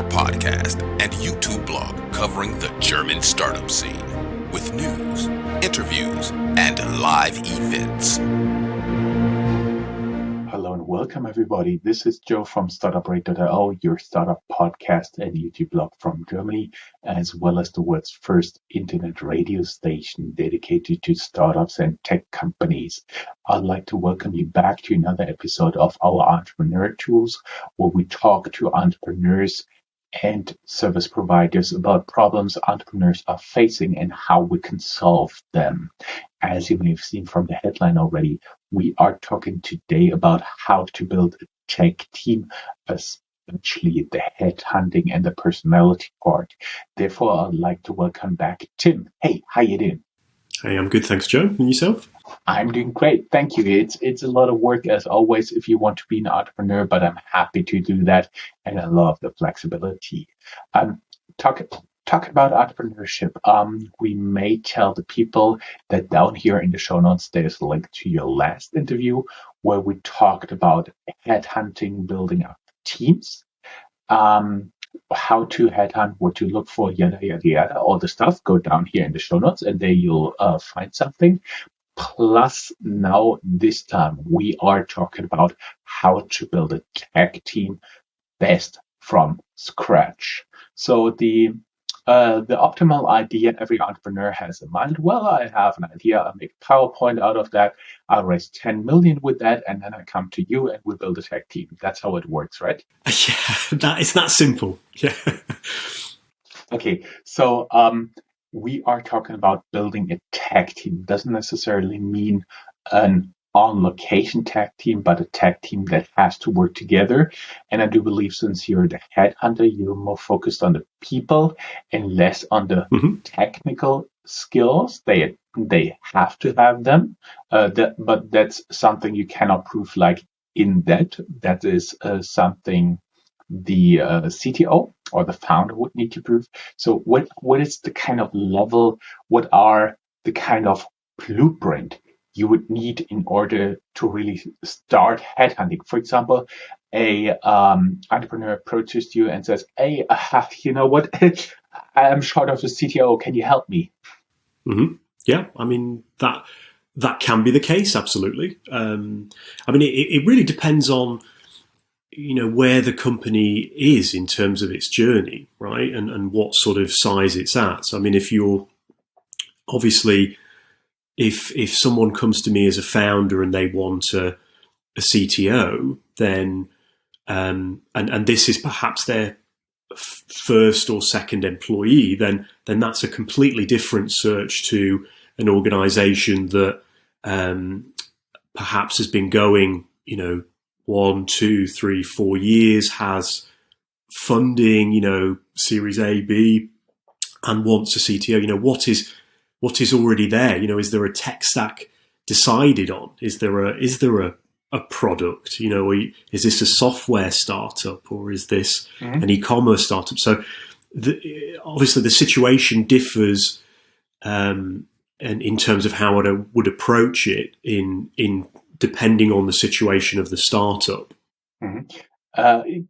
your podcast and YouTube blog covering the German startup scene with news, interviews, and live events. Hello and welcome everybody. This is Joe from Startuprad.io, your startup podcast and YouTube blog from Germany, as well as the world's first internet radio station dedicated to startups and tech companies. I'd like to welcome you back to another episode of our Entrepreneur Tools, where we talk to entrepreneurs and service providers about problems entrepreneurs are facing and how we can solve them. As you may have seen from the headline already, we are talking today about how to build a tech team, especially the headhunting and the personality part. Therefore, I'd like to welcome back Tim. Hey, how you doing? Hey, I'm good, thanks, Joe. And yourself? I'm doing great, thank you. It's a lot of work as always if you want to be an entrepreneur, but I'm happy to do that, and I love the flexibility. Talk about entrepreneurship. We may tell the people that down here in the show notes there's a link to your last interview where we talked about headhunting, building up teams, how to headhunt, what to look for, yada yada yada, all the stuff. Go down here in the show notes and there you'll find something. Plus, now this time we are talking about how to build a tech team best from scratch. So the optimal idea every entrepreneur has in mind. Well, I have an idea. I'll make a PowerPoint out of that. I'll raise 10 million with that, and then I come to you and we build a tech team. That's how it works, right? Yeah, it's that simple. Yeah. Okay, so we are talking about building a tech team. Doesn't necessarily mean an on-location tech team, but a tech team that has to work together. And I do believe since you're the headhunter, you're more focused on the people and less on the technical skills. They have to have them, but that's something you cannot prove like in that. That is something the CTO or the founder would need to prove. So what is the kind of level, what are the kind of blueprint you would need in order to really start headhunting? For example, a entrepreneur approaches you and says, hey, you know what, I'm short of a CTO, can you help me? Mm-hmm. Yeah, I mean, that can be the case, absolutely. I mean, it really depends on where the company is in terms of its journey, right? And what sort of size it's at. So, I mean, if you're obviously, if someone comes to me as a founder and they want a CTO, then, and this is perhaps their first or second employee, then that's a completely different search to an organization that, perhaps has been going, 1, 2, 3, 4 years, has funding, Series A, B, and wants a CTO. What is already there? Is there a tech stack decided on? Is there a product? Is this a software startup or is this an e-commerce startup? So obviously the situation differs, and in terms of how I would approach it in depending on the situation of the startup. Could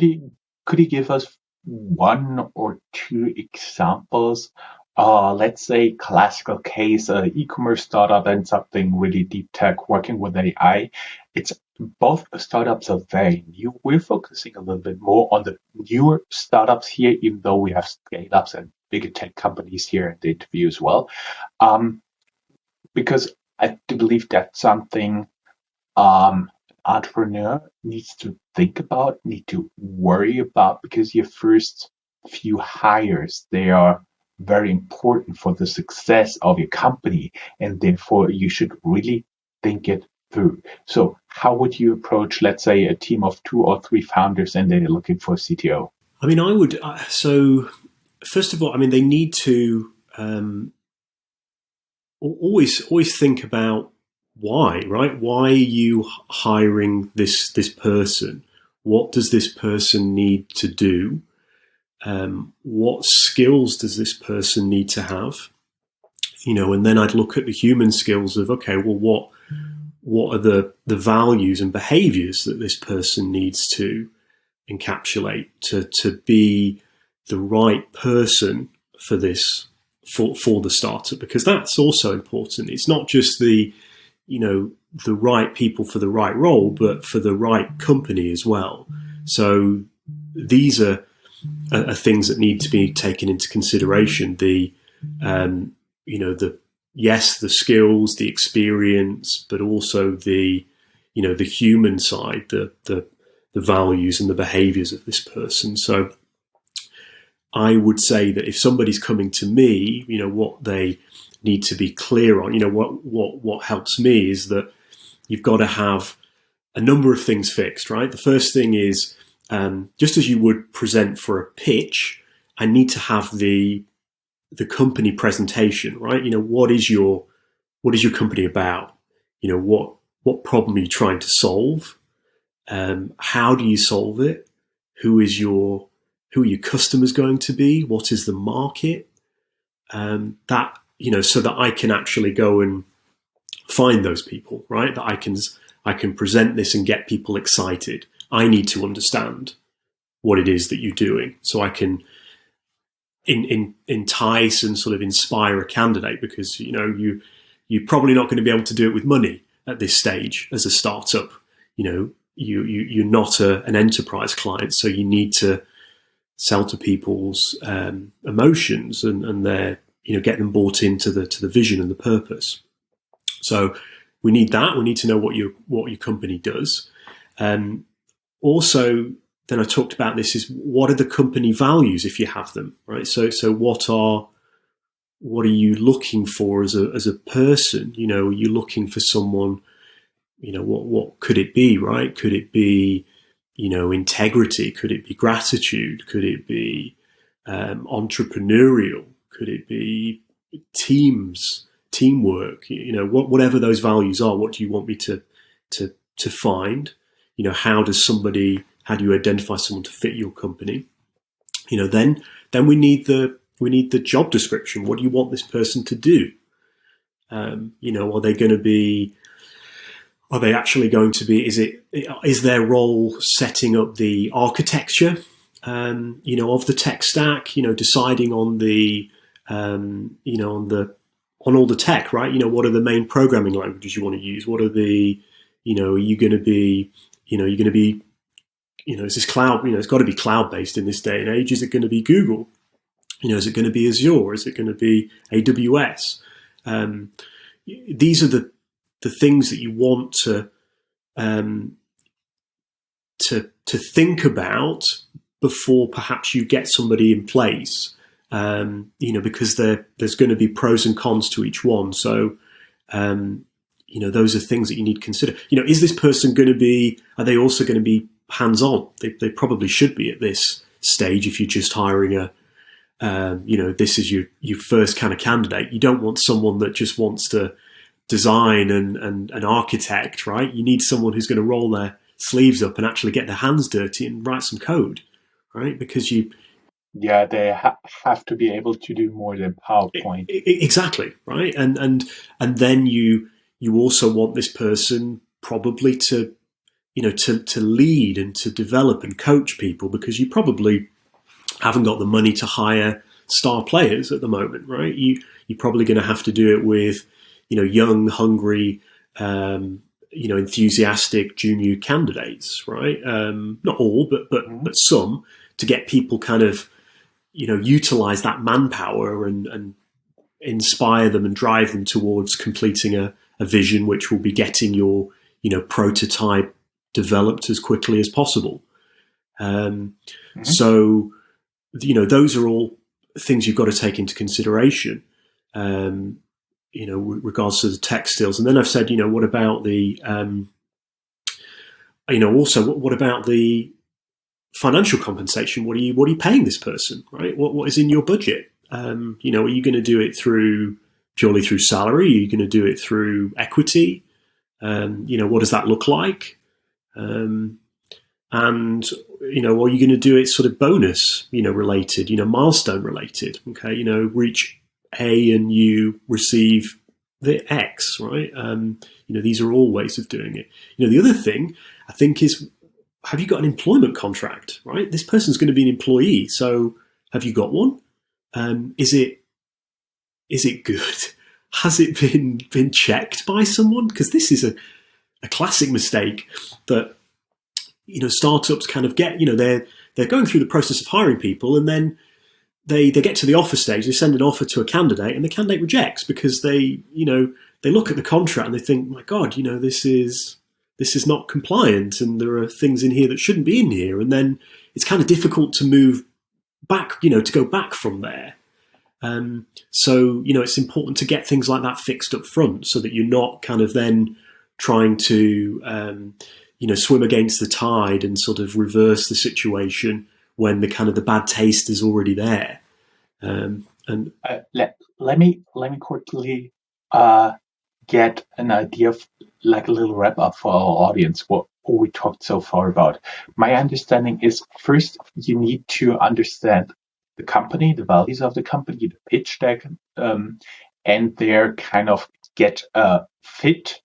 you give us 1 or 2 examples? Let's say classical case, e-commerce startup and something really deep tech working with AI. It's both startups are very new. We're focusing a little bit more on the newer startups here, even though we have scale-ups and bigger tech companies here in the interview as well. Because I do believe that's something entrepreneur needs to think about, need to worry about, because your first few hires, they are very important for the success of your company, and therefore you should really think it through. So how would you approach, let's say, a team of 2 or 3 founders and they're looking for a CTO? I mean, I would, so first of all, I mean, they need to always think about why, right? Why are you hiring this person? What does this person need to do? What skills does this person need to have? And then I'd look at the human skills of, okay, well, what are the values and behaviors that this person needs to encapsulate to be the right person for this for the startup, because that's also important. It's not just the right people for the right role, but for the right company as well. So these are things that need to be taken into consideration. The skills, the experience, but also the human side, the values and the behaviors of this person. So I would say that if somebody's coming to me, what they need to be clear on, what helps me is that you've got to have a number of things fixed, right? The first thing is, just as you would present for a pitch, I need to have the company presentation, right? What is your company about? What problem are you trying to solve? How do you solve it? Who are your customers going to be? What is the market? So that I can actually go and find those people, right? That I can present this and get people excited. I need to understand what it is that you're doing, so I can entice and sort of inspire a candidate, because you're probably not going to be able to do it with money at this stage as a startup. You're not an enterprise client, so you need to sell to people's emotions and their get them bought into the vision and the purpose. So we need that. We need to know what your company does. Also, then I talked about this, is what are the company values if you have them, right? So what are you looking for as a person? Are you looking for someone? What could it be, right? Could it be integrity? Could it be gratitude? Could it be entrepreneurial? Could it be teamwork? Whatever those values are, what do you want me to find? How do you identify someone to fit your company? Then we need the job description. What do you want this person to do? Are they actually going to be? Is their role setting up the architecture, of the tech stack? Deciding on on all the tech, right? What are the main programming languages you want to use? What are the, are you going to be, is this cloud? It's got to be cloud based in this day and age. Is it going to be Google? Is it going to be Azure? Is it going to be AWS? These are the things that you want to think about before perhaps you get somebody in place. Because there's going to be pros and cons to each one. So, those are things that you need to consider. Is this person are they also going to be hands-on? They probably should be at this stage. If you're just hiring this is your first kind of candidate. You don't want someone that just wants to design and an architect, right? You need someone who's going to roll their sleeves up and actually get their hands dirty and write some code, right? Because they have to be able to do more than PowerPoint. Exactly, right? And then you also want this person probably to lead and to develop and coach people, because you probably haven't got the money to hire star players at the moment, right? You're probably going to have to do it with young, hungry, enthusiastic junior candidates, right? Not all, but some, to get people kind of utilize that manpower and inspire them and drive them towards completing a vision, which will be getting your prototype developed as quickly as possible. So those are all things you've got to take into consideration. With regards to the tech skills. And then I've said, what about the what about the financial compensation? What are you paying this person, right? What is in your budget? Are you going to do it purely through salary? Are you going to do it through equity? What does that look like? And are you going to do it sort of bonus, related, milestone related? Okay, reach A and you receive the X, right? These are all ways of doing it. The other thing I think is, have you got an employment contract, right? This person's going to be an employee. So have you got one? Is it good? Has it been checked by someone? Because this is a classic mistake that, startups kind of get. They're going through the process of hiring people, and then they get to the offer stage. They send an offer to a candidate, and the candidate rejects because they look at the contract and they think, my God, this is not compliant, and there are things in here that shouldn't be in here, and then it's kind of difficult to move back, to go back from there. So it's important to get things like that fixed up front, so that you're not kind of then trying to swim against the tide and sort of reverse the situation when the bad taste is already there. Let me quickly get an idea of like a little wrap up for our audience, what we talked so far about. My understanding is, first you need to understand the company, the values of the company, the pitch deck, and their kind of get a fit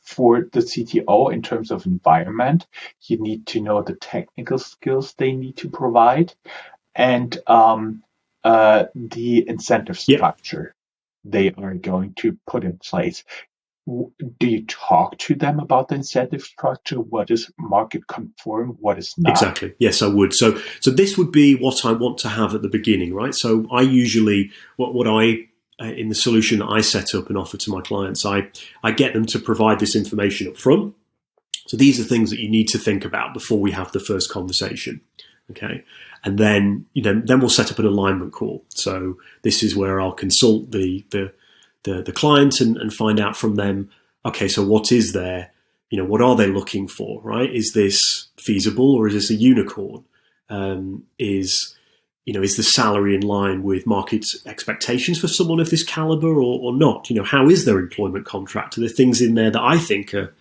for the CTO in terms of environment. You need to know the technical skills they need to provide, and the incentive structure they are going to put in place. Do you talk to them about the incentive structure? What is market conform? What is not? Exactly. Yes, I would. So this would be what I want to have at the beginning, right? So I usually, what I in the solution that I set up and offer to my clients, I get them to provide this information up front. So these are things that you need to think about before we have the first conversation. Okay. And then, then we'll set up an alignment call. So this is where I'll consult the client and find out from them, okay, so what is there? What are they looking for, right? Is this feasible, or is this a unicorn? Is the salary in line with market expectations for someone of this caliber or not? How is their employment contract? Are there things in there that I think are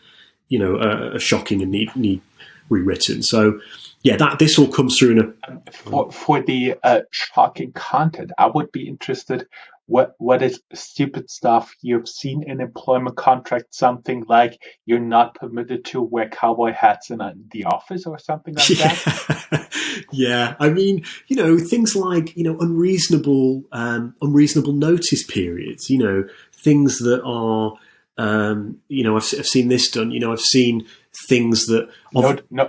shocking and need rewritten? So, yeah, this all comes through in a... For the shocking content, I would be interested, what is stupid stuff you've seen in employment contract, something like you're not permitted to wear cowboy hats in the office or something like that? Yeah, I mean, things like, unreasonable notice periods, things that are, I've seen this done, I've seen things that...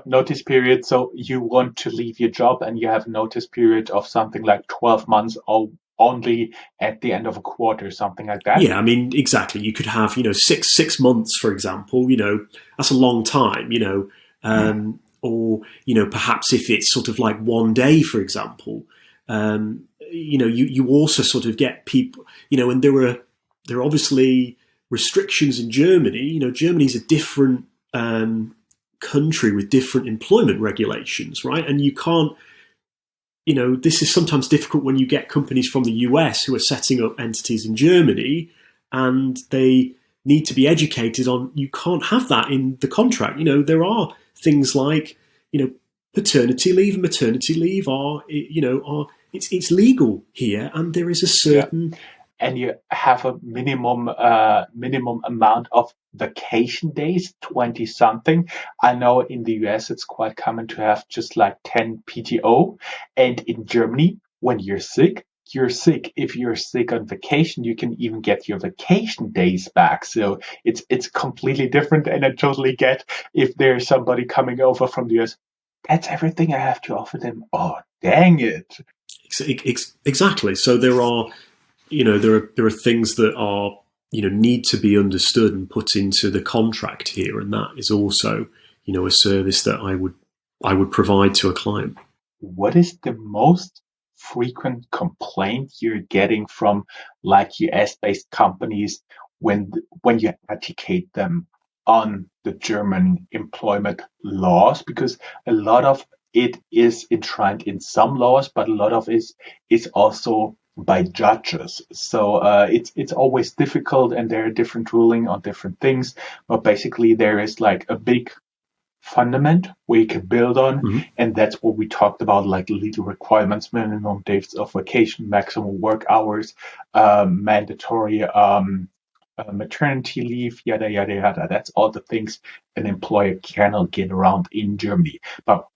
notice period, so you want to leave your job and you have notice period of something like 12 months or only at the end of a quarter, something like that? Yeah, I mean, exactly. You could have, 6 months, for example, that's a long time, or, perhaps if it's sort of like 1 day, for example, you also sort of get people, and there are obviously restrictions in Germany. Germany's a different country with different employment regulations, right? And you can't, this is sometimes difficult when you get companies from the US who are setting up entities in Germany, and they need to be educated on, you can't have that in the contract. There are things like, paternity leave and maternity leave are it's legal here, and there is a certain... Yeah. And you have a minimum amount of vacation days, 20 something. I know in the US it's quite common to have just like 10 PTO. And in Germany, when you're sick, you're sick. If you're sick on vacation, you can even get your vacation days back. So it's completely different. And I totally get if there's somebody coming over from the US, that's everything I have to offer them. Oh, dang it. Exactly. So there are... there are things that are, need to be understood and put into the contract here, and that is also, a service that I would provide to a client. What is the most frequent complaint you're getting from like US-based companies when you educate them on the German employment laws? Because a lot of it is enshrined in some laws, but a lot of it is also by judges. So it's always difficult, and there are different ruling on different things. But basically, there is like a big fundament where you can build on, and that's what we talked about, like legal requirements, minimum days of vacation, maximum work hours, mandatory maternity leave, yada, yada, yada. That's all the things an employer cannot get around in Germany. But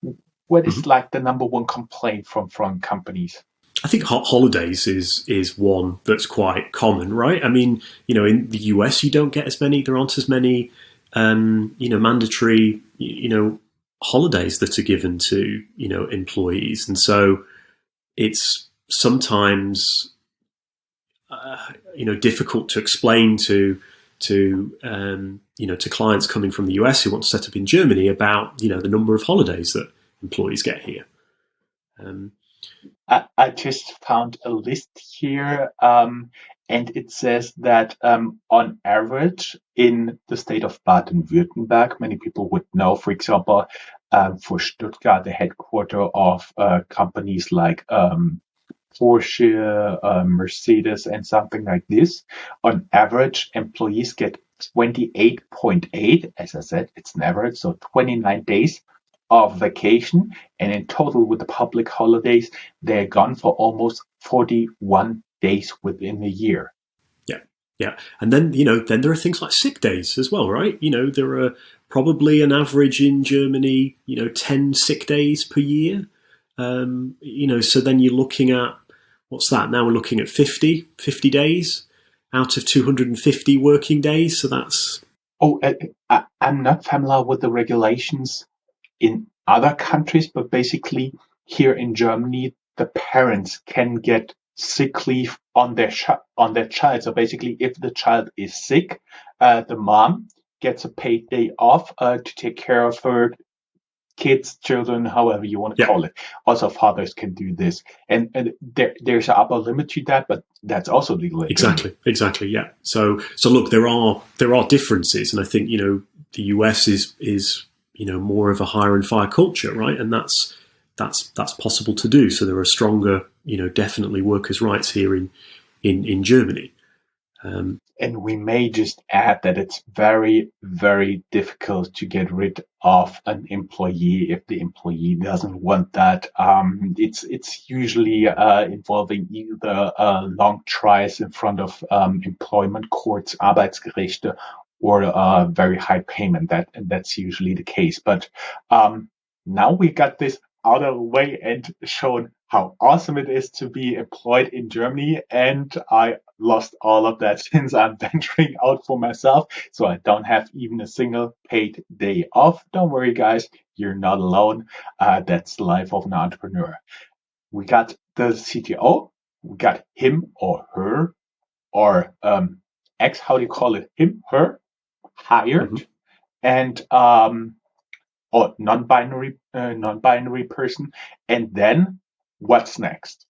what is like the number one complaint from foreign companies? I think holidays is one that's quite common, right? I mean, in the US, you don't get as many. There aren't as many, mandatory, holidays that are given to employees, and so it's sometimes difficult to explain to clients coming from the US who want to set up in Germany about the number of holidays that employees get here. I just found a list here, and it says that on average in the state of Baden-Württemberg, many people would know, for example, for Stuttgart, the headquarter of companies like Porsche, Mercedes, and something like this. On average, employees get 28.8, as I said, it's an average, so 29 days of vacation. And in total, with the public holidays, they're gone for almost 41 days within a year. Yeah. And then, then there are things like sick days as well, right? There are probably an average in Germany, 10 sick days per year. So then you're looking at, what's that? Now we're looking at 50 days out of 250 working days. So that's... Oh, I'm not familiar with the regulations in other countries, but basically here in Germany, the parents can get sick leave on their child. So basically, if the child is sick, the mom gets a paid day off to take care of her kids, children, however you want to call it. Also, fathers can do this, and there's an upper limit to that, but that's also legal. Exactly. Yeah. So look, there are differences, and I think the US is more of a hire and fire culture, right? And that's possible to do. So there are stronger, definitely workers' rights here in Germany. And we may just add that it's very, very difficult to get rid of an employee if the employee doesn't want that. It's usually involving either long trials in front of employment courts, Arbeitsgerichte, or very high payment. That's usually the case. But now we got this out of the way and shown how awesome it is to be employed in Germany. And I lost all of that since I'm venturing out for myself. So I don't have even a single paid day off. Don't worry, guys. You're not alone. That's the life of an entrepreneur. We got the CTO. We got him or her or X, how do you call it? Him, her, hired. And or non-binary person. And then what's next?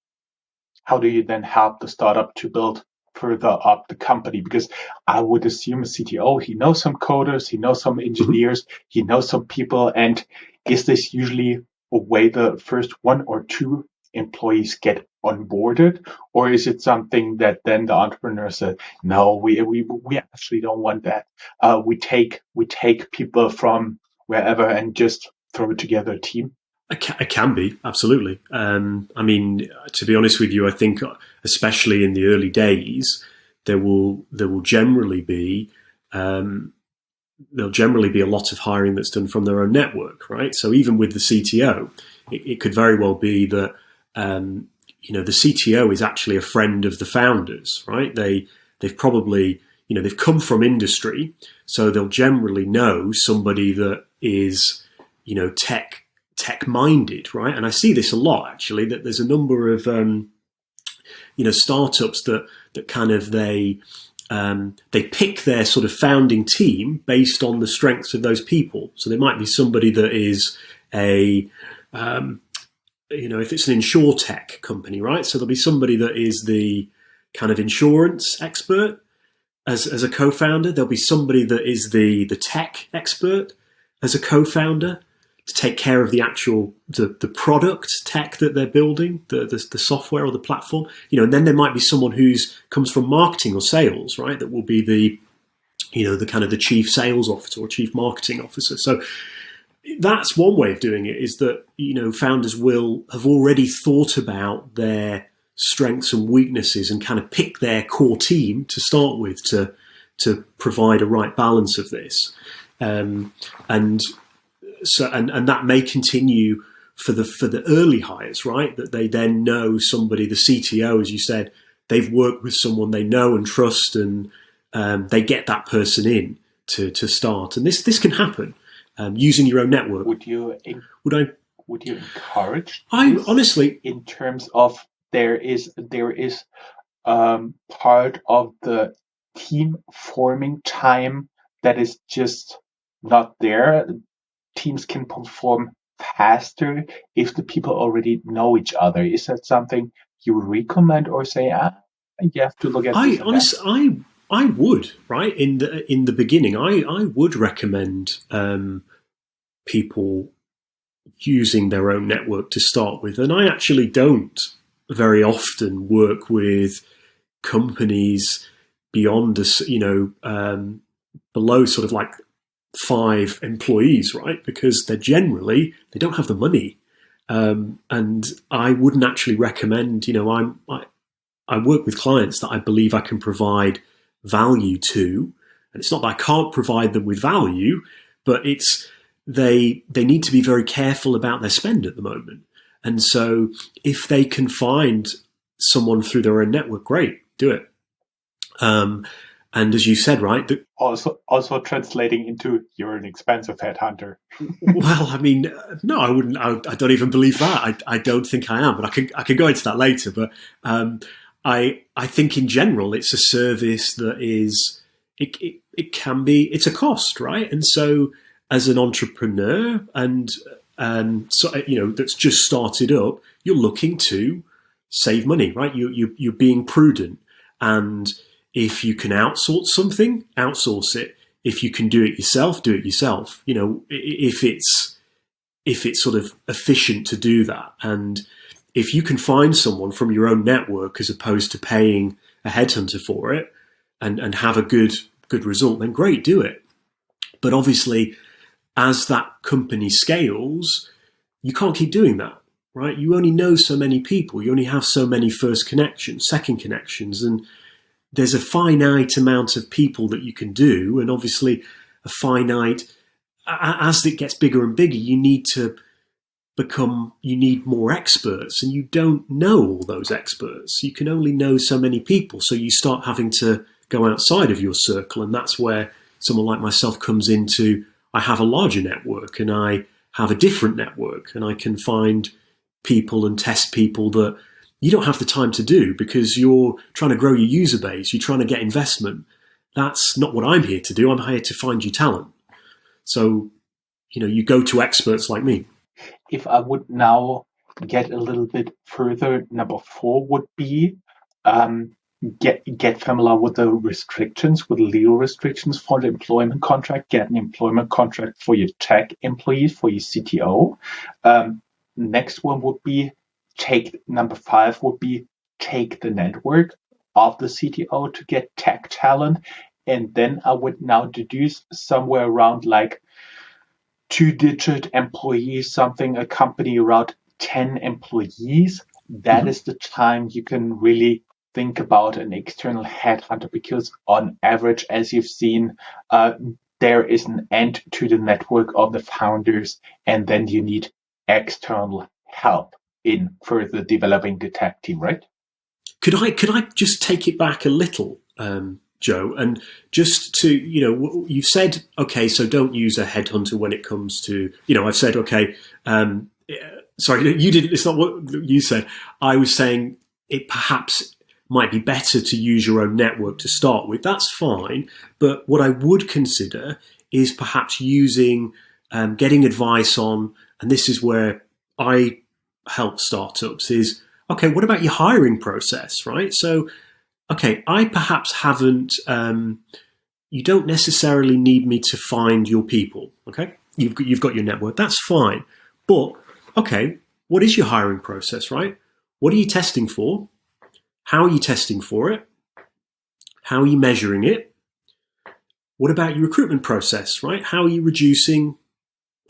How do you then help the startup to build further up the company? Because I would assume a CTO, he knows some coders, he knows some engineers, he knows some people. And is this usually a way the first one or two employees get onboarded, or is it something that then the entrepreneur said, no, we actually don't want that. We take people from wherever and just throw together a team? It can be, absolutely. I mean, to be honest with you, I think especially in the early days, there will generally be a lot of hiring that's done from their own network, right? So even with the CTO, it could very well be that the CTO is actually a friend of the founders, right? They've probably they've come from industry, so they'll generally know somebody that is tech minded, right? And I see this a lot, actually, that there's a number of startups that kind of they pick their sort of founding team based on the strengths of those people. So there might be somebody that is if it's an insurtech company, right? So there'll be somebody that is the kind of insurance expert as a co-founder. There'll be somebody that is the tech expert as a co-founder to take care of the actual the product tech that they're building, the software or the platform. And then there might be someone who's comes from marketing or sales, right? That will be the kind of the chief sales officer or chief marketing officer. So that's one way of doing it, is that founders will have already thought about their strengths and weaknesses and kind of pick their core team to start with to to provide a right balance of this, and that may continue for the early hires, right? That they then know somebody, the CTO, as you said, they've worked with someone they know and trust, and they get that person in to start. And this can happen using your own network. Would you encourage? I honestly, in terms of there is part of the team forming time that is just not there. Teams can perform faster if the people already know each other. Is that something you would recommend, or say, you have to look at this? I would, right, in the beginning, I would recommend people using their own network to start with, and I actually don't very often work with companies beyond us, below sort of like 5 employees, right? Because they don't have the money, and I wouldn't actually recommend. I work with clients that I believe I can provide value to, and it's not that I can't provide them with value, but it's they need to be very careful about their spend at the moment. And so if they can find someone through their own network, great, do it. And as you said, right, also translating into you're an expensive headhunter. Well, I mean, no, I wouldn't. I don't even believe that. I don't think I am, but I can go into that later. But I think in general, it's a service that is it's a cost, right? And so as an entrepreneur and so that's just started up, you're looking to save money, right? You're being prudent, and if you can outsource something, outsource it. If you can do it yourself, do it yourself. If it's sort of efficient to do that, and if you can find someone from your own network as opposed to paying a headhunter for it, and have a good result, then great, do it. But obviously, as that company scales, you can't keep doing that, right? You only know so many people. You only have so many first connections, second connections, and there's a finite amount of people that you can do. And obviously, as it gets bigger and bigger, you need more experts, and you don't know all those experts. You can only know so many people. So you start having to go outside of your circle. And that's where someone like myself comes into. I have a larger network, and I have a different network, and I can find people and test people that you don't have the time to do because you're trying to grow your user base. You're trying to get investment. That's not what I'm here to do. I'm here to find you talent. So, you go to experts like me. If I would now get a little bit further, number 4 would be get familiar with the restrictions, with legal restrictions for the employment contract. Get an employment contract for your tech employees, for your CTO. Next one would be number 5 would be take the network of the CTO to get tech talent. And then I would now deduce somewhere around like 2-digit employees, a company around 10 employees. That is the time you can really think about an external headhunter, because on average, as you've seen, there is an end to the network of the founders, and then you need external help in further developing the tech team, right? Could I just take it back a little, Joe, and just to, you've said, okay, so don't use a headhunter when it comes to, I've said, okay, sorry, you didn't, it's not what you said. I was saying it perhaps might be better to use your own network to start with. That's fine. But what I would consider is perhaps using, getting advice on, and this is where I help startups, is, okay, what about your hiring process, right? So, okay, I perhaps haven't, you don't necessarily need me to find your people, okay? You've got your network, that's fine. But, okay, what is your hiring process, right? What are you testing for? How are you testing for it? How are you measuring it? What about your recruitment process, right? How are you reducing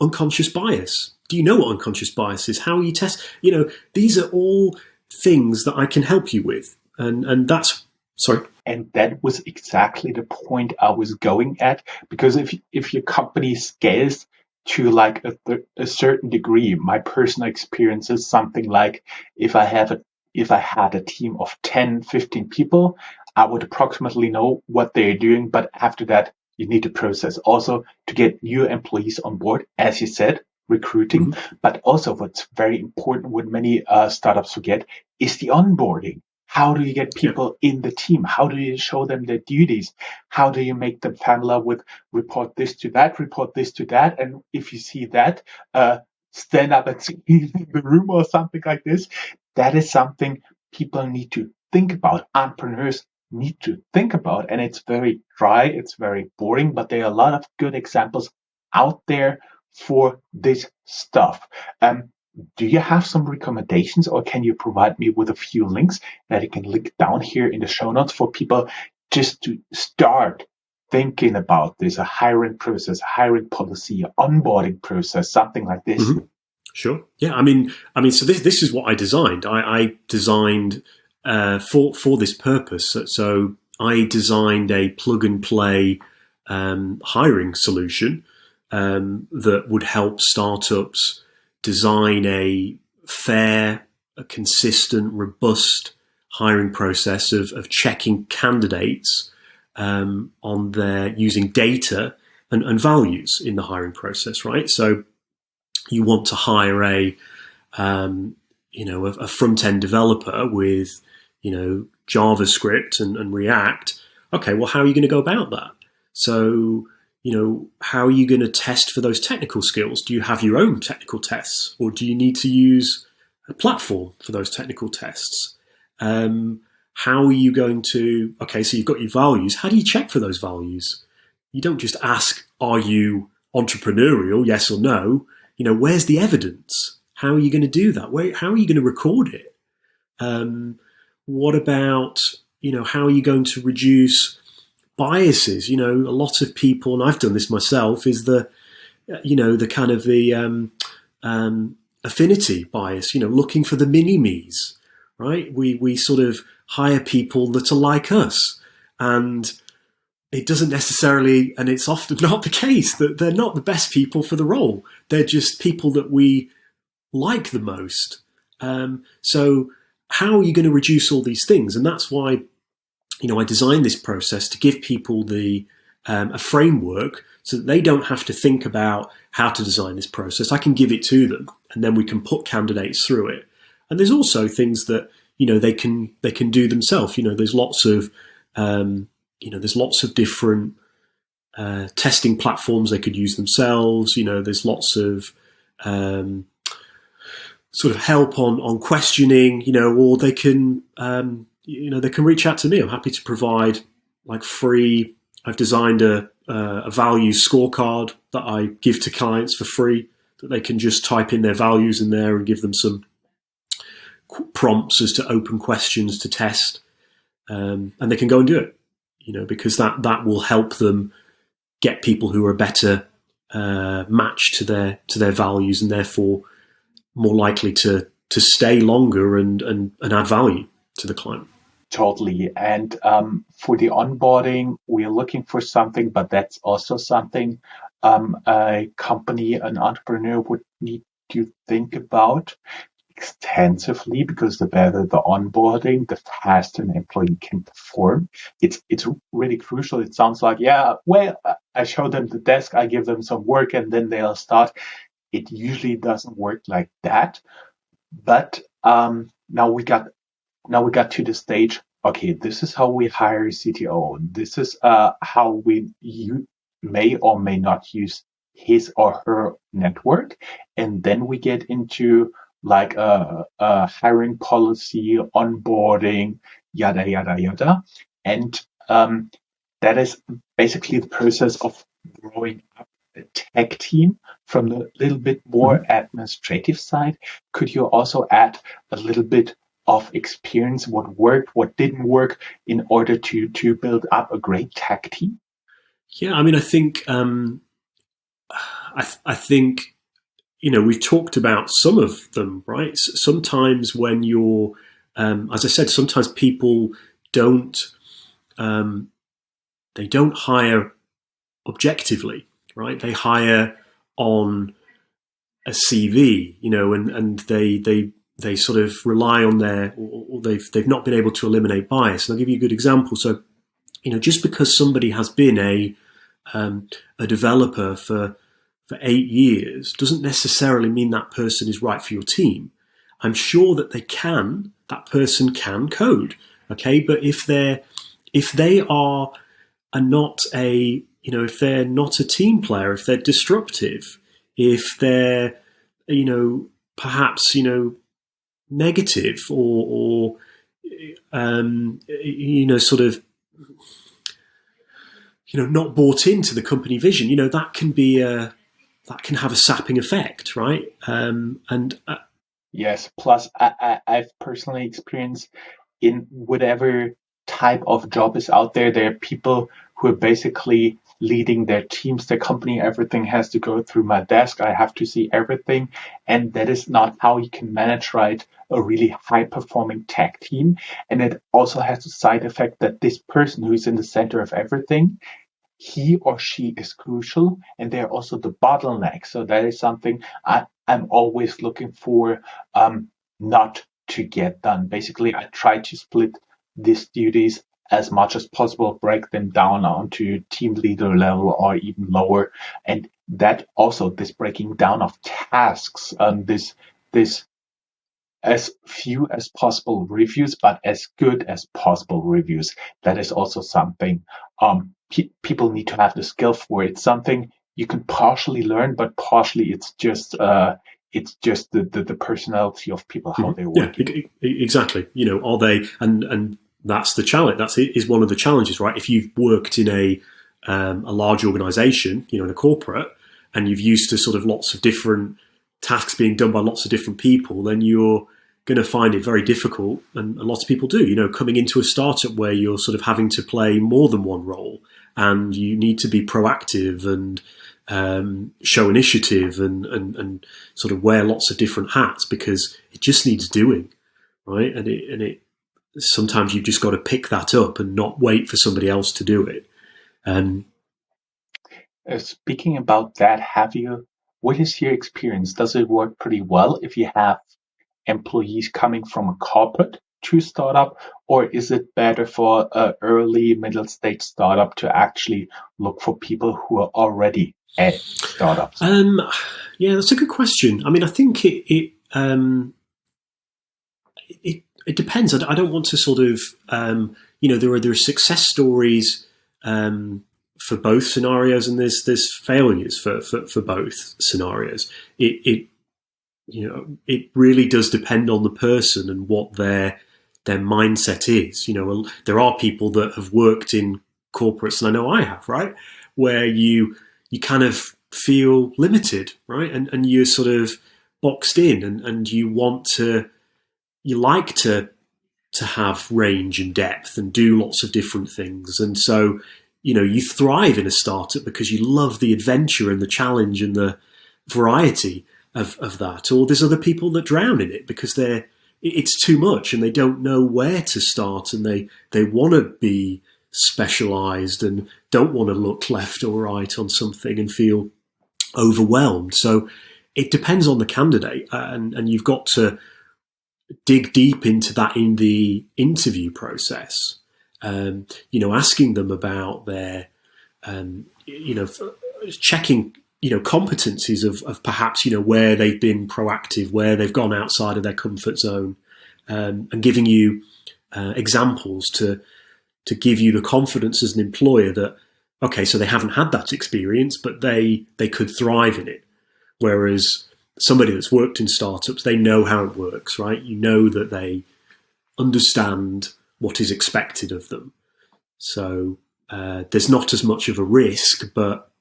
unconscious bias? Do you know what unconscious bias is? How are you these are all things that I can help you with. And that's Sorry. And that was exactly the point I was going at, because if your company scales to like a certain degree, my personal experience is something like if I had a team of 10, 15 people, I would approximately know what they're doing. But after that, you need to process also to get new employees on board, as you said, recruiting. But also what's very important, what many startups forget, is the onboarding. How do you get people in the team? How do you show them their duties? How do you make them familiar with report this to that, report this to that? And if you see that, stand up and sing in the room or something like this. That is something people need to think about. Entrepreneurs need to think about. And it's very dry. It's very boring, but there are a lot of good examples out there for this stuff. Do you have some recommendations, or can you provide me with a few links that I can link down here in the show notes for people just to start thinking about this, a hiring process, hiring policy, onboarding process, something like this? Sure. Yeah. I mean, so this is what I designed. I designed for this purpose. So I designed a plug and play hiring solution that would help startups design a fair, a consistent, robust hiring process of checking candidates on their using data and values in the hiring process, right? So you want to hire a front end developer with JavaScript and React. Okay, well, how are you going to go about that? So how are you going to test for those technical skills? Do you have your own technical tests, or do you need to use a platform for those technical tests? How are you going to, okay, so you've got your values. How do you check for those values? You don't just ask, are you entrepreneurial, yes or no? Where's the evidence? How are you going to do that? How are you going to record it? What about, how are you going to reduce biases? A lot of people, and I've done this myself, is the kind of the affinity bias, looking for the mini-me's, right? We sort of hire people that are like us, and it doesn't necessarily, and it's often not the case, that they're not the best people for the role. They're just people that we like the most. So how are you going to reduce all these things? And that's why, I designed this process to give people a framework so that they don't have to think about how to design this process. I can give it to them, and then we can put candidates through it. And there's also things that they can do themselves. There's lots of different testing platforms they could use themselves. There's lots of sort of help on questioning. Or they can they can reach out to me. I'm happy to provide like free. I've designed a values scorecard that I give to clients for free, that they can just type in their values in there and give them some prompts as to open questions to test, and they can go and do it. Because that will help them get people who are a better match to their values, and therefore more likely to stay longer and add value to the client. Totally. And for the onboarding, we're looking for something, but that's also something a company, an entrepreneur would need to think about extensively, because the better the onboarding, the faster an employee can perform. It's really crucial. It sounds like, I show them the desk, I give them some work, and then they'll start. It usually doesn't work like that. But now we got to the stage. Okay, this is how we hire a CTO. This is how you may or may not use his or her network, and then we get into like a hiring policy, onboarding, yada yada yada, and that is basically the process of growing up a tech team from the little bit more administrative side. Could you also add a little bit of experience, what worked, what didn't work, in order to build up a great tech team? Yeah, I mean, I think I think we've talked about some of them, right? Sometimes when you're, as I said, sometimes people don't they don't hire objectively, right? They hire on a CV, and they sort of rely on or they've not been able to eliminate bias. And I'll give you a good example. So, just because somebody has been a developer for 8 years doesn't necessarily mean that person is right for your team. I'm sure that that person can code, okay? But if they are not if they're not a team player, if they're disruptive, if they're, perhaps, negative or sort of, not bought into the company vision, that can have a sapping effect, right? Yes. Plus, I've personally experienced in whatever type of job is out there, there are people who are basically leading their teams, their company. Everything has to go through my desk. I have to see everything. And that is not how you can manage, right, a really high performing tech team. And it also has the side effect that this person who is in the center of everything, he or she is crucial, and they're also the bottleneck. So that is something I'm always looking for not to get done. Basically, I try to split these duties as much as possible, break them down onto team leader level or even lower. And that also, this breaking down of tasks, this as few as possible reviews, but as good as possible reviews. That is also something people need to have the skill for. It's something you can partially learn, but partially it's just the personality of people, how they work. Yeah, exactly. Are they and that's the challenge. That is one of the challenges, right? If you've worked in a large organization, in a corporate, and you've used to sort of lots of different tasks being done by lots of different people, then you're going to find it very difficult, and a lot of people do, coming into a startup where you're sort of having to play more than one role, and you need to be proactive and show initiative and sort of wear lots of different hats, because it just needs doing, right? And it sometimes you've just got to pick that up and not wait for somebody else to do it. Speaking about that, what is your experience? Does it work pretty well if you have employees coming from a corporate to startup, or is it better for an early middle stage startup to actually look for people who are already at startups? Yeah, that's a good question. I mean, I think it depends. I don't want to sort of there are success stories for both scenarios, and there's failures for both scenarios. It really does depend on the person and what their mindset is. There are people that have worked in corporates, and I know I have, right, where you kind of feel limited, right, and you're sort of boxed in, and you like to have range and depth and do lots of different things, and so you thrive in a startup because you love the adventure and the challenge and the variety of that. Or there's other people that drown in it because it's too much and they don't know where to start, and they want to be specialized and don't want to look left or right on something and feel overwhelmed. So it depends on the candidate, and you've got to dig deep into that in the interview process. Asking them about their, checking, competencies of perhaps, where they've been proactive, where they've gone outside of their comfort zone, and giving you examples to give you the confidence as an employer that, okay, so they haven't had that experience, but they could thrive in it. Whereas somebody that's worked in startups, they know how it works, right? That they understand what is expected of them. So there's not as much of a risk, but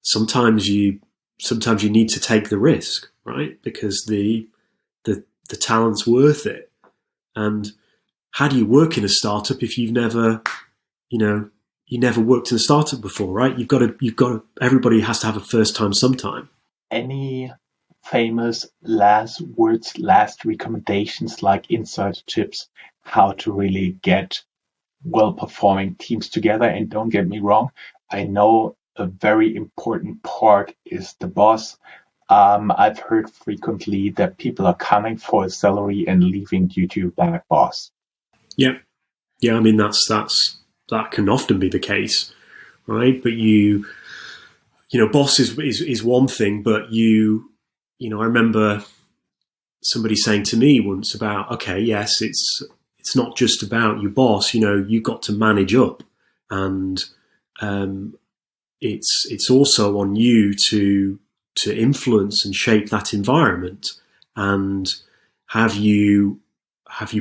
sometimes you need to take the risk, right? Because the talent's worth it. And how do you work in a startup if you've never, you never worked in a startup before, right? You've got to. Everybody has to have a first time sometime. Any famous last words, last recommendations, like insider tips, how to really get well-performing teams together. And don't get me wrong, I know a very important part is the boss. I've heard frequently that people are coming for a salary and leaving due to bad boss. Yeah. I mean, that can often be the case, right? But boss is one thing, but I remember somebody saying to me once about, okay, yes, it's not just about your boss. You've got to manage up, and it's also on you to influence and shape that environment. And have you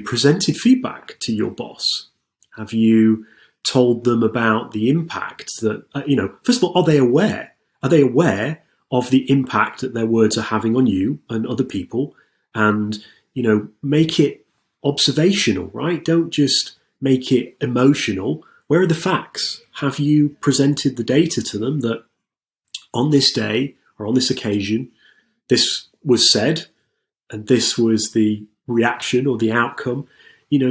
presented feedback to your boss? Have you told them about the impact that first of all, are they aware? Are they aware of the impact that their words are having on you and other people? And make it observational, right? Don't just make it emotional. Where are the facts? Have you presented the data to them that on this day or on this occasion, this was said and this was the reaction or the outcome,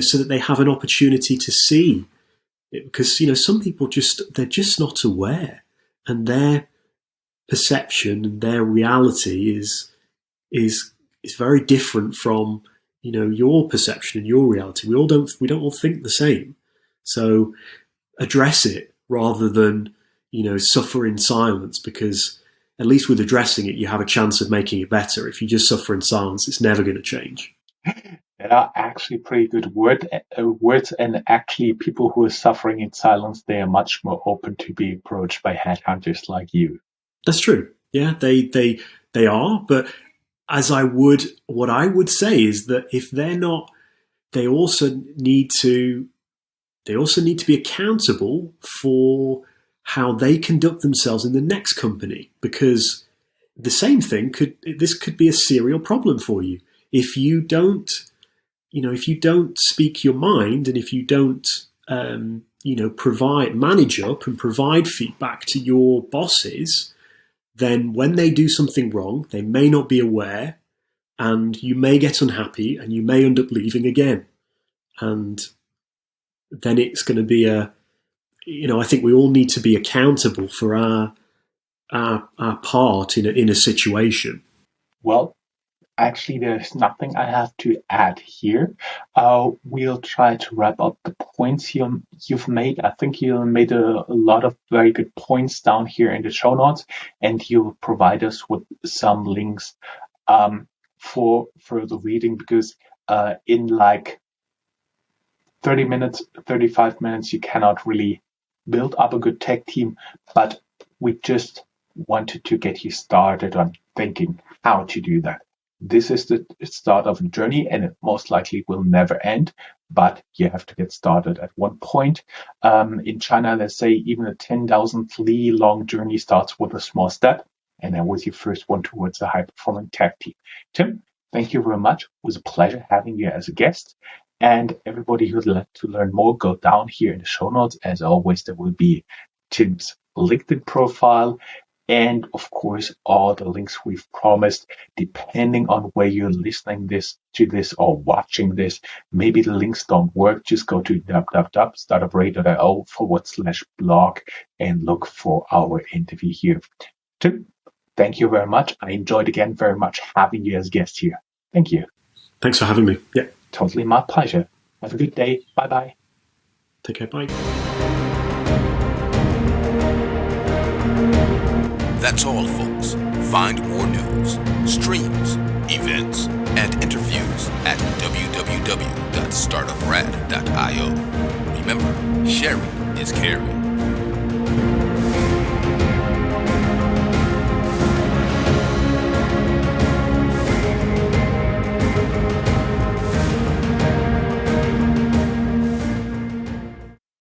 so that they have an opportunity to see it? Because, some people they're just not aware, and their perception and their reality is very different from, your perception and your reality. We don't all think the same. So address it rather than, suffer in silence, because at least with addressing it, you have a chance of making it better. If you just suffer in silence, it's never going to change. There are actually pretty good words, and actually people who are suffering in silence, they are much more open to be approached by headhunters like you. That's true. Yeah, they are. But what I would say is that if they're not, they also need to be accountable for how they conduct themselves in the next company, because the same thing could be a serial problem for you if you don't speak your mind, and if you don't manage up and provide feedback to your bosses. Then when they do something wrong, they may not be aware, and you may get unhappy, and you may end up leaving again. And then it's going to be I think we all need to be accountable for our part in a situation. Well, actually, there's nothing I have to add here. We'll try to wrap up the points you've made. I think you made a lot of very good points down here in the show notes, and you'll provide us with some links for further reading, because in like 30 minutes, 35 minutes, you cannot really build up a good tech team, but we just wanted to get you started on thinking how to do that. This is the start of a journey, and it most likely will never end, but you have to get started at one point. In China, let's say even a 10,000 li long journey starts with a small step, and that was your first one towards a high-performing tech team. Tim, thank you very much. It was a pleasure having you as a guest. And everybody who'd like to learn more, go down here in the show notes. As always, there will be Tim's LinkedIn profile, and of course, all the links we've promised, depending on where you're listening to this or watching this. Maybe the links don't work. Just go to Startuprad.io/blog and look for our interview here. Tim, thank you very much. I enjoyed again very much having you as guest here. Thank you. Thanks for having me. Yeah. Totally my pleasure. Have a good day. Bye-bye. Take care. Bye. That's all, folks. Find more news, streams, events, and interviews at www.startuprad.io. Remember, sharing is caring.